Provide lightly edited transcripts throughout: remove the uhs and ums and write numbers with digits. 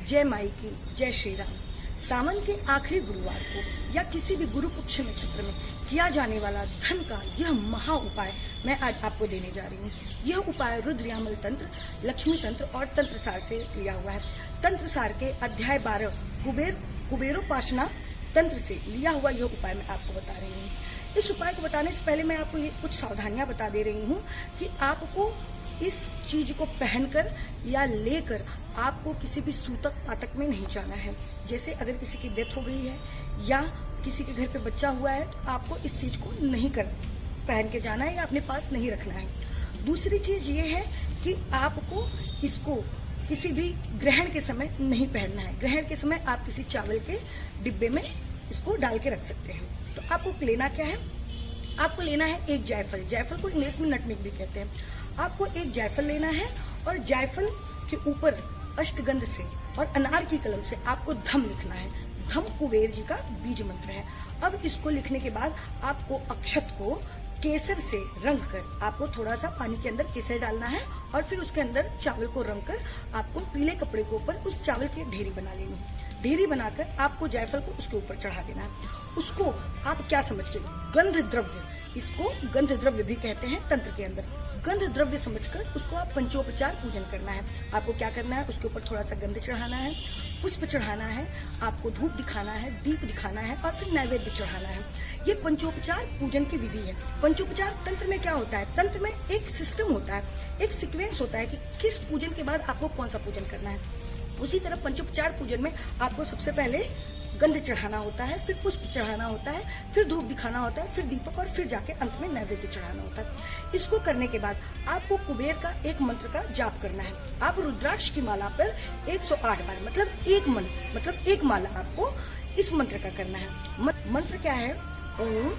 जय माई की जय श्री राम। सावन के आखिरी गुरुवार को या किसी भी गुरु पक्ष नक्षत्र में किया जाने वाला धन का यह महा उपाय मैं आज आपको देने जा रही हूँ। यह उपाय रुद्रयामल तंत्र, लक्ष्मी तंत्र और तंत्र सार से लिया हुआ है। तंत्र सार के अध्याय 12 कुबेरोपासना तंत्र से लिया हुआ यह उपाय मैं आपको बता रही हूँ। इस उपाय को बताने से पहले मैं आपको ये कुछ सावधानियां बता दे रही हूँ कि आपको इस चीज को पहनकर या लेकर आपको किसी भी सूतक पातक में नहीं जाना है। जैसे अगर किसी की डेथ हो गई है या किसी के घर पे बच्चा हुआ है तो आपको इस चीज को नहीं पहन के जाना है या अपने पास नहीं रखना है। दूसरी चीज ये है कि आपको इसको किसी भी ग्रहण के समय नहीं पहनना है। ग्रहण के समय आप किसी चावल के डिब्बे में इसको डाल के रख सकते हैं। तो आपको लेना क्या है? आपको लेना है एक जायफल। जायफल को इंग्लिश में नटमेग भी कहते हैं। आपको एक जायफल लेना है और जायफल के ऊपर अष्टगंध से और अनार की कलम से आपको धम लिखना है। धम कुबेर जी का बीज मंत्र है। अब इसको लिखने के बाद आपको अक्षत को केसर से रंग कर आपको थोड़ा सा पानी के अंदर केसर डालना है और फिर उसके अंदर चावल को रंग कर आपको पीले कपड़े के ऊपर उस चावल की ढेरी बना लेनी है। ढेरी बनाकर आपको जायफल को उसके ऊपर चढ़ा देना है। उसको आप क्या समझ के गंध द्रव्य, इसको गंध द्रव्य भी कहते हैं तंत्र के अंदर, गंध द्रव्य समझकर उसको आप पंचोपचार पूजन करना है। आपको क्या करना है? उसके ऊपर थोड़ा सा गंध चढ़ाना है, पुष्प चढ़ाना है, आपको धूप दिखाना है, दीप दिखाना है और फिर नैवेद्य चढ़ाना है। ये पंचोपचार पूजन की विधि है। पंचोपचार तंत्र में क्या होता है? तंत्र में एक सिस्टम होता है, एक सीक्वेंस होता है कि किस पूजन के बाद आपको कौन सा पूजन करना है। उसी तरह पंचोपचार पूजन में आपको सबसे पहले गंध चढ़ाना होता है, फिर पुष्प चढ़ाना होता है, फिर धूप दिखाना होता है, फिर दीपक और फिर जाके अंत में नैवेद्य चढ़ाना होता है। इसको करने के बाद आपको कुबेर का एक मंत्र का जाप करना है। आप रुद्राक्ष की माला पर 108 बार मतलब एक माला आपको इस मंत्र का करना है। मंत्र क्या है? ओम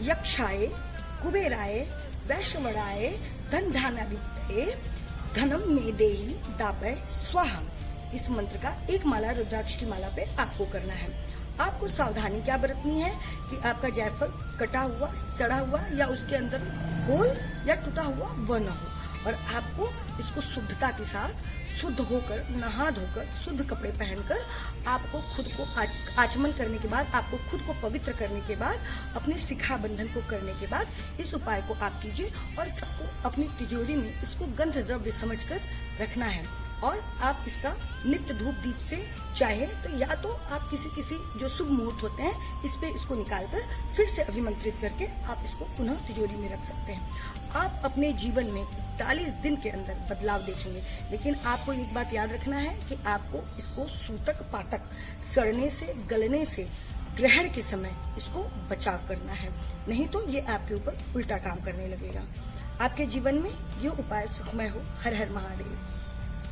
यक्षाय कुबेराय वैश्वराय धन धान्यादित्ये धनम में देहि दापय स्वाहा। इस मंत्र का एक माला रुद्राक्ष की माला पे आपको करना है। आपको सावधानी क्या बरतनी है कि आपका जायफल कटा हुआ, सड़ा हुआ या उसके अंदर होल या टूटा हुआ वह न हो। और आपको इसको शुद्धता के साथ शुद्ध होकर, नहा धोकर, शुद्ध कपड़े पहनकर आपको खुद को आचमन करने के बाद, आपको खुद को पवित्र करने के बाद, अपने शिखा बंधन को करने के बाद इस उपाय को आप कीजिए और सबको अपनी तिजोरी में इसको गंध द्रव्य समझकर रखना है। और आप इसका नित्य धूप दीप से चाहे तो या तो आप किसी जो शुभ मुहूर्त होते हैं इस पे इसको निकालकर फिर से अभिमंत्रित करके आप इसको पुनः तिजोरी में रख सकते हैं। आप अपने जीवन में 41 दिन के अंदर बदलाव देखेंगे। लेकिन आपको एक बात याद रखना है कि आपको इसको सूतक पातक, सड़ने से, गलने से ग्रहण के समय इसको बचाव करना है, नहीं तो ये आपके ऊपर उल्टा काम करने लगेगा। आपके जीवन में ये उपाय सुखमय हो। हर हर महादेव।